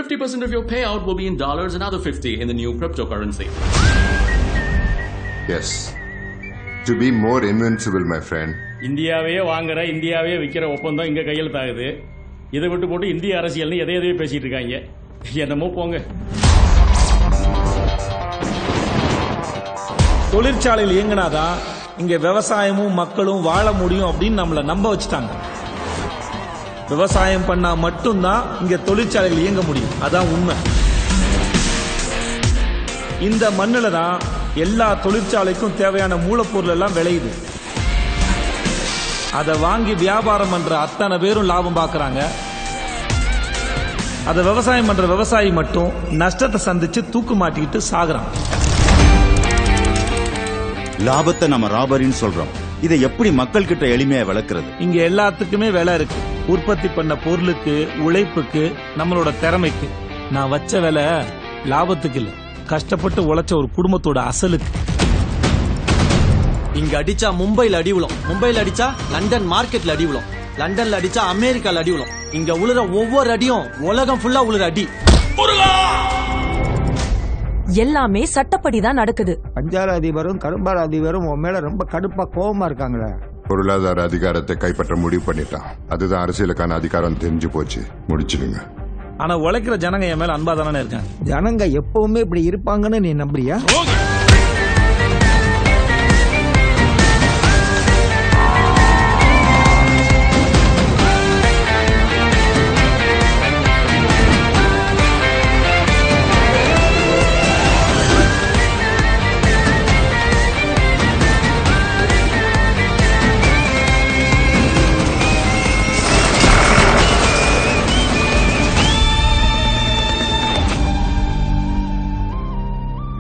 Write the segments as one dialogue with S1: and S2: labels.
S1: 50% of your payout will be in dollars, another 50 in the new cryptocurrency.
S2: Yes. To be more invincible, my friend.
S3: இந்தியாவையே வாங்குற இந்தியாவையே விற்கிற ஒப்பந்தம் இங்க கையெழுத்தாகுது. இதை விட்டு போட்டு இந்திய அரசியல்னு எதையோ பேசிட்டு இருக்காங்க. என்னமோ போங்க.
S4: தொழிற்சாலையில் இயங்கினாதான் இங்க விவசாயமும் மக்களும் வாழ முடியும் அப்படின்னு நம்மள நம்ப வச்சுட்டாங்க. விவசாயம் பண்ணா மட்டும்தான் இங்க தொழிற்சாலையில் இயங்க முடியும். அதான் உண்மை. இந்த மண்ணில தான் எல்லா தொழிற்சாலைக்கும் தேவையான மூலப்பொருள் எல்லாம் விளையுது. அதை வாங்கி வியாபாரம் பண்ற அத்தனை பேரும் லாபம் பார்க்கறாங்க. அதை விவசாயம் பண்ற விவசாயி மட்டும் நஷ்டத்தை சந்திச்சு தூக்கு மாட்டிக்கிட்டு சாகுறான்.
S5: லாபத்தை நம்ம ராபரின்னு சொல்றோம். இதை எப்படி மக்கள் கிட்ட எளிமையா விளக்குறது?
S4: இங்க எல்லாத்துக்குமே விலை இருக்கு. உற்பத்தி பண்ண பொருளுக்கு, உழைப்புக்கு, நம்மளோட திறமைக்கு. நான் வச்ச விலை லாபத்துக்கு இல்ல, கஷ்டப்பட்டு உழைச்ச ஒரு குடும்பத்தோட அசலுக்கு.
S6: இங்க அடிச்சா மும்பைல அடி விழும், மும்பைல அடிச்சா லண்டன் மார்க்கெட்ல அடி விழும், லண்டன்ல அடிச்சா அமெரிக்கால அடி விழும். இங்க உழுற ஒவ்வொரு அடியும் உலகம் ஃபுல்லா உழுற அடி.
S7: எல்லாமே சட்டப்படிதான் நடக்குது.
S8: பஞ்சால அதிபரும் கரும்பால அதிபரும் உன் மேல ரொம்ப கடுப்பா கோபமா இருக்காங்களே.
S2: பொருளாதார அதிகாரத்தை கைப்பற்ற முடிவு பண்ணிட்டான். அதுதான் அரசியலுக்கான அதிகாரம் தெரிஞ்சு போச்சு. முடிச்சிடுங்க.
S4: ஆனா உழைக்கிற ஜனங்க என் மேல அன்பா தானே இருக்காங்க.
S8: ஜனங்க எப்பவுமே இப்படி இருப்பாங்கன்னு நீ நம்புறியா?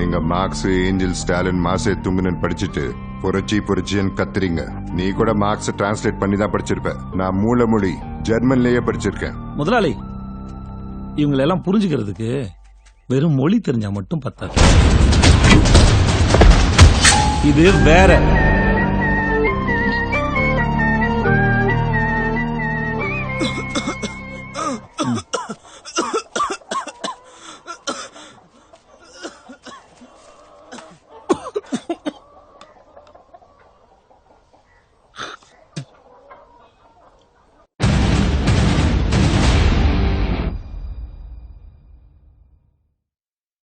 S2: நீங்க மார்க்ஸ், ஏஞ்சல், ஸ்டாலின், மாசே துங்குனன் படிச்சுட்டு புரட்சின்னு கத்துறீங்க. நீ கூட மார்க்ஸ் டிரான்ஸ்லேட் பண்ணி தான் படிச்சிருப்ப. நான் மூலமொழி ஜெர்மன்லயே படிச்சிருக்கேன்.
S4: முதலாளி, இவங்களெல்லாம் புரிஞ்சுக்கிறதுக்கு வெறும் மொழி தெரிஞ்சா மட்டும் பத்தாது. இது வேற.